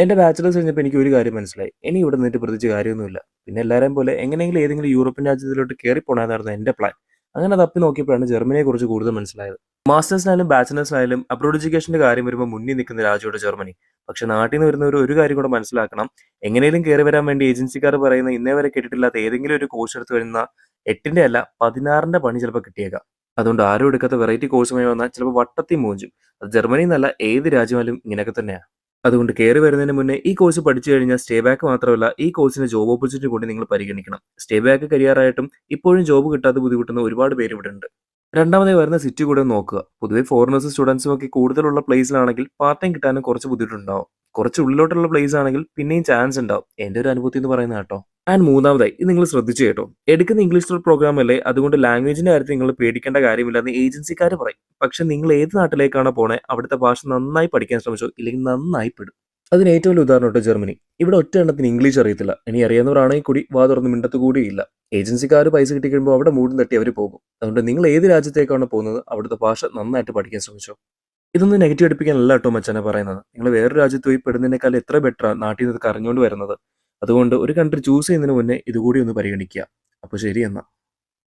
എന്റെ ബാച്ചിലേഴ്സ് കഴിഞ്ഞപ്പോൾ എനിക്ക് ഒരു കാര്യം മനസ്സിലായി. ഇനി ഇവിടെ നിന്നിട്ട് പ്രത്യേകിച്ച് കാര്യമൊന്നുമില്ല. പിന്നെ എല്ലാരെയും പോലെ എങ്ങനെയെങ്കിലും ഏതെങ്കിലും യൂറോപ്യൻ രാജ്യത്തിലോട്ട് കേറിപ്പോണമെന്നായിരുന്നു എന്റെ പ്ലാൻ. അങ്ങനെ തപ്പി നോക്കിയപ്പോഴാണ് ജർമ്മനിയെക്കുറിച്ച് കൂടുതൽ മനസ്സിലായത്. മാസ്റ്റേഴ്സിനായാലും ബാച്ചിലേഴ്സിനായാലും അബ്രോഡ് എഡ്യൂക്കേഷന്റെ കാര്യം വരുമ്പോൾ മുന്നിൽ നിൽക്കുന്ന രാജ്യമാണ് ജർമ്മനി. പക്ഷെ നാട്ടിൽ നിന്ന് വരുന്നവർ ഒരു കാര്യം കൂടെ മനസ്സിലാക്കണം. എങ്ങനെയും കയറി വരാൻ വേണ്ടി ഏജൻസിക്കാർ പറയുന്ന ഇന്നേ വരെ കേട്ടിട്ടില്ലാത്ത ഏതെങ്കിലും ഒരു കോഴ്സ് എടുത്ത് വരുന്ന 8ന്റെ അല്ല 16ന്റെ പണി ചിലപ്പോൾ കിട്ടിയേക്കാം. അതുകൊണ്ട് ആരും എടുക്കാത്ത വെറൈറ്റി കോഴ്സുമായി വന്നാൽ ചിലപ്പോൾ വട്ടത്തിൽ മൂഞ്ചും. അത് ജർമ്മനി എന്നല്ല ഏത് രാജ്യമായാലും ഇങ്ങനെയൊക്കെ തന്നെയാണ്. അതുകൊണ്ട് കയറി വരുന്നതിന് മുന്നേ ഈ കോഴ്സ് പഠിച്ചു കഴിഞ്ഞാൽ സ്റ്റേ ബാക്ക് മാത്രമല്ല ഈ കോഴ്സിന് ജോബ് ഓപ്പർച്യൂണിറ്റി കൂടി നിങ്ങൾ പരിഗണിക്കണം. സ്റ്റേ ബാക്ക് കരിയറായിട്ടും ഇപ്പോഴും ജോബ് കിട്ടാതെ ബുദ്ധിമുട്ടുന്ന ഒരുപാട് പേര് ഇവിടെ ഉണ്ട്. രണ്ടാമതായി വരുന്ന സിറ്റി കൂടെ നോക്കുക. പൊതുവെ ഫോറിനേഴ്സും സ്റ്റുഡൻസും ഒക്കെ കൂടുതലുള്ള പ്ലേസിലാണെങ്കിൽ പാർട്ട് ടൈം കിട്ടാനും കുറച്ച് ബുദ്ധിമുട്ടുണ്ടാവും. കുറച്ച് ഉള്ളിലോട്ടുള്ള പ്ലേസ് ആണെങ്കിൽ പിന്നെയും ചാൻസ് ഉണ്ടാവും. എന്റെ ഒരു അനുഭവത്തിൽ എന്ന് പറയുന്നത് കേട്ടോ. ആൻഡ് മൂന്നാമതായി ഇത് നിങ്ങൾ ശ്രദ്ധിച്ചു കേട്ടോ. എടുക്കുന്ന ഇംഗ്ലീഷ് പ്രോഗ്രാം അല്ലേ, അതുകൊണ്ട് ലാംഗ്വേജിന്റെ കാര്യത്തിൽ നിങ്ങൾ പേടിക്കേണ്ട കാര്യമില്ലെന്ന് ഏജൻസിക്കാർ പറയും. പക്ഷെ നിങ്ങൾ ഏത് നാട്ടിലേക്കാണോ പോണേ അവിടുത്തെ ഭാഷ നന്നായി പഠിക്കാൻ ശ്രമിച്ചോ, ഇല്ലെങ്കിൽ നന്നായി പെടും. അതിന് ഏറ്റവും വലിയ ഉദാഹരണം കേട്ടോ ജർമ്മനി. ഇവിടെ ഒറ്റ എണ്ണത്തിന് ഇംഗ്ലീഷ് അറിയത്തില്ല. ഇനി അറിയാവുന്നവരാണെങ്കിൽ കൂടി വാ തുറന്ന് മിണ്ടത്ത് കൂടിയില്ല. ഏജൻസിക്കാർ പൈസ കിട്ടിക്കഴിയുമ്പോൾ അവിടെ മൂടും തട്ടി അവർ പോകും. അതുകൊണ്ട് നിങ്ങൾ ഏത് രാജ്യത്തേക്കാണോ പോകുന്നത് അവിടുത്തെ ഭാഷ നന്നായിട്ട് പഠിക്കാൻ ശ്രമിച്ചോ. ഇതൊന്നും നെഗറ്റീവ് അടുപ്പിക്കാനല്ല കേട്ടോ മച്ചാനെ പറയുന്നത്. നിങ്ങൾ വേറൊരു രാജ്യത്ത് പോയി പെടുന്നതിനേക്കാൾ എത്ര ബെറ്ററാണ് നാട്ടിൽ നിന്ന് കരഞ്ഞുകൊണ്ട് വരുന്നത്. അതുകൊണ്ട് ഒരു കൺട്രി ചൂസ് ചെയ്യുന്നതിന് മുന്നേ ഇതുകൂടി ഒന്ന് പരിഗണിക്കുക. അപ്പോൾ ശരി എന്നാ.